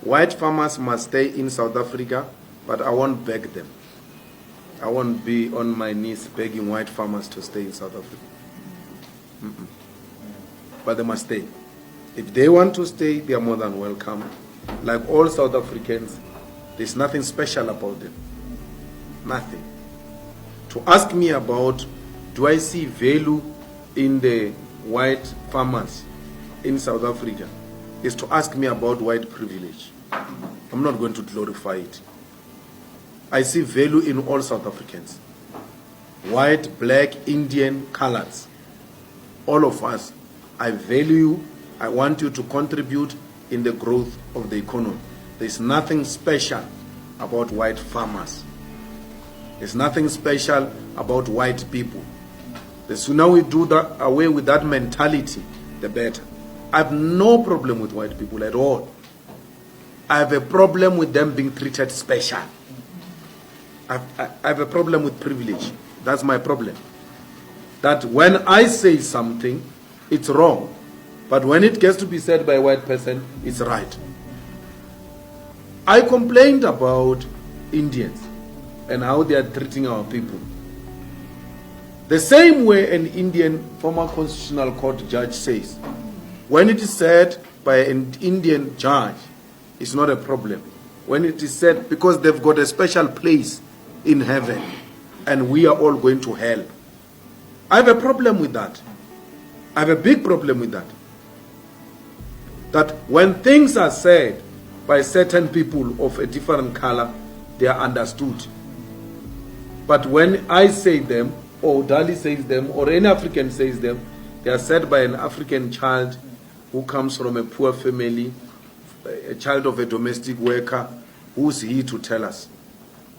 White farmers must stay in South Africa, but I won't beg them. I won't be on my knees begging white farmers to stay in South Africa. But they must stay. If they want to stay, they are more than welcome. Like all South Africans, there's nothing special about them. Nothing. To ask me about, do I see value in the white farmers in South Africa, is to ask me about white privilege. I'm not going to glorify it. I see value in all South Africans. White, black, Indian, coloreds. All of us. I value you. I want you to contribute in the growth of the economy. There's nothing special about white farmers. There's nothing special about white people. The sooner we do that, away with that mentality, the better. I have no problem with white people at all. I have a problem with them being treated special. I have a problem with privilege. That's my problem. That when I say something, it's wrong. But when it gets to be said by a white person, it's right. I complained about Indians and how they are treating our people. The same way an Indian former constitutional court judge says, when it is said by an Indian judge, it's not a problem. When it is said, because they've got a special place in heaven and we are all going to hell. I have a problem with that. I have a big problem with that. That when things are said by certain people of a different color, they are understood. But when I say them, or Dali says them, or any African says them, they are said by an African child who comes from a poor family, a child of a domestic worker. Who's he to tell us?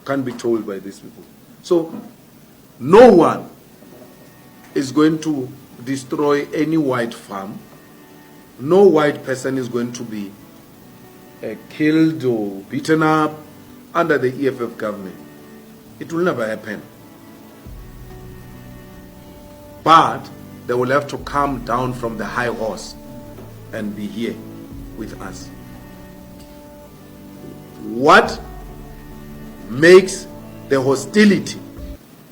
Can't be told by these people. So, no one is going to destroy any white farm. No white person is going to be killed or beaten up under the EFF government. It will never happen. But they will have to come down from the high horse and be here with us. What makes the hostility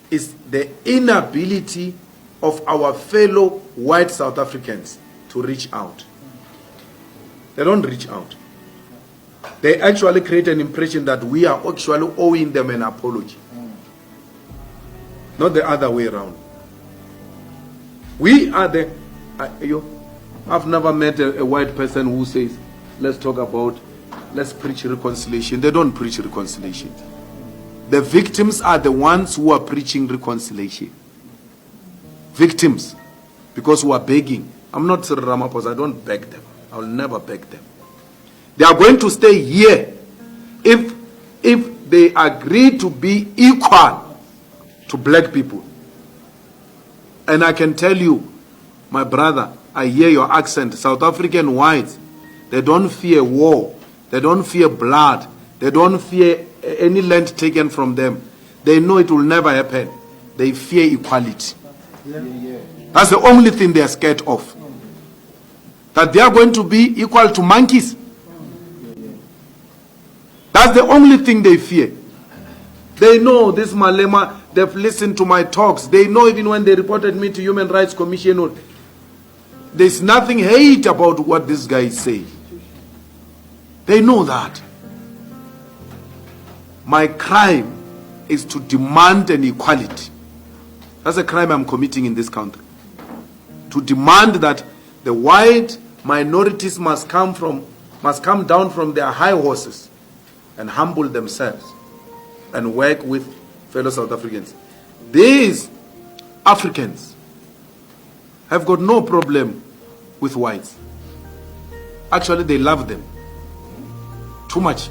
is the inability of our fellow white South Africans to reach out. They don't reach out. They actually create an impression that we are actually owing them an apology. Not the other way around. We are the... I've never met a white person who says, let's preach reconciliation. They don't preach reconciliation. The victims are the ones who are preaching reconciliation. Victims. Because who are begging. I'm not Cyril Ramaphosa, I don't beg them. I will never beg them. They are going to stay here if they agree to be equal to black people. And I can tell you, my brother, I hear your accent. South African whites, they don't fear war. They don't fear blood. They don't fear any land taken from them. They know it will never happen. They fear equality. That's the only thing they are scared of. That they are going to be equal to monkeys. That's the only thing they fear. They know this Malema, they've listened to my talks. They know even when they reported me to Human Rights Commission, there's nothing hate about what this guy is saying. They know that. My crime is to demand an equality. That's a crime I'm committing in this country. To demand that the white minorities must come down from their high horses and humble themselves and work with fellow South Africans. These Africans have got no problem with whites. Actually, they love them too much.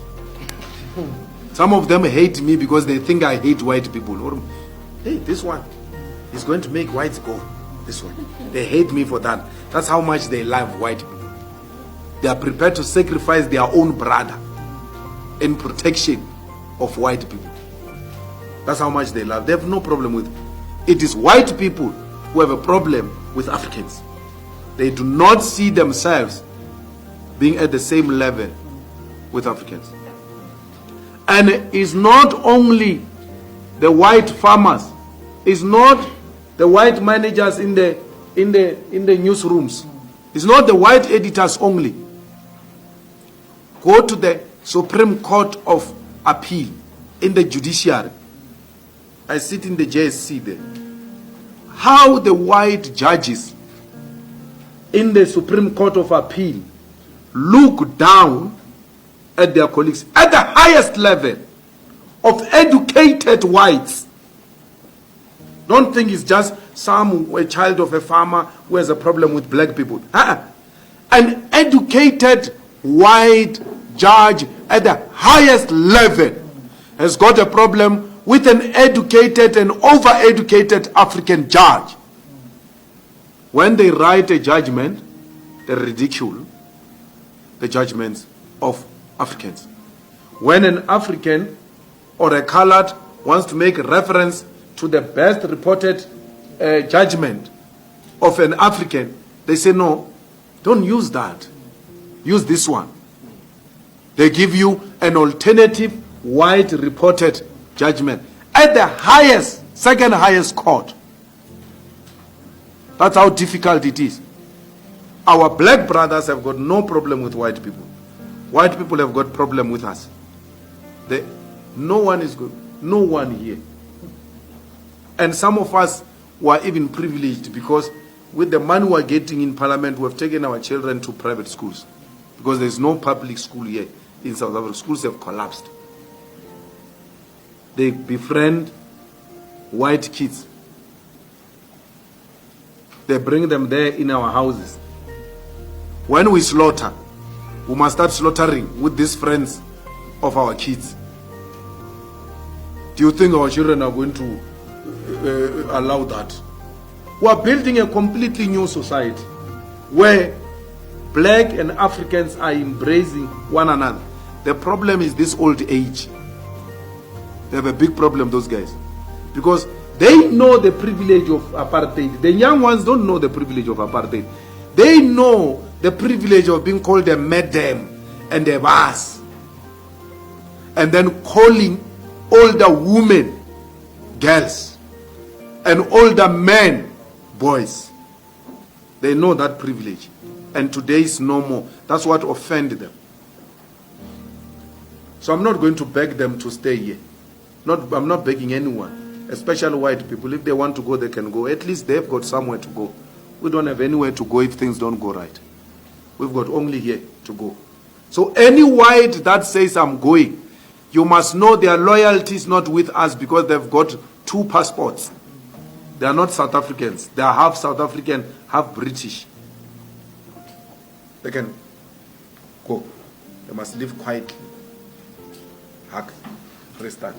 Some of them hate me because they think I hate white people. Or, hey, this one is going to make whites go. This one. They hate me for that. That's how much they love white people. They are prepared to sacrifice their own brother in protection of white people. That's how much they love. They have no problem with it. It is white people who have a problem with Africans. They do not see themselves being at the same level with Africans. And it's not only the white farmers, it's not the white managers in the newsrooms, it's not the white editors only. Go to the Supreme Court of Appeal in the judiciary. I sit in the JSC there. How the white judges in the Supreme Court of Appeal look down at their colleagues at the highest level of educated whites. Don't think it's just a child of a farmer who has a problem with black people. An educated white judge at the highest level has got a problem with an educated and over-educated African judge. When they write a judgment, they ridicule the judgments of Africans. When an African or a colored wants to make reference to the best reported judgment of an African, they say, no, don't use that. Use this one. They give you an alternative white reported judgment at the highest, second highest court. That's how difficult it is. Our black brothers have got no problem with white people. White people have got problem with us. No one is good. No one here. And some of us were even privileged because with the money we're getting in parliament, we have taken our children to private schools. Because there's no public school here in South Africa. Schools have collapsed. They befriend white kids. They bring them there in our houses. When we slaughter, we must start slaughtering with these friends of our kids. Do you think our children are going to allow that? We are building a completely new society where black and Africans are embracing one another. The problem is this old age. They have a big problem, those guys. Because they know the privilege of apartheid. The young ones don't know the privilege of apartheid. They know the privilege of being called a madam and a boss. And then calling older women girls and older men boys. They know that privilege. And today is no more. That's what offended them. So I'm not going to beg them to stay here. I'm not begging anyone, especially white people. If they want to go, they can go. At least they've got somewhere to go. We don't have anywhere to go if things don't go right. We've got only here to go. So any white that says I'm going, you must know their loyalty is not with us because they've got 2 passports. They are not South Africans. They are half South African, half British. They can go. They must live quietly. Hack. Restart.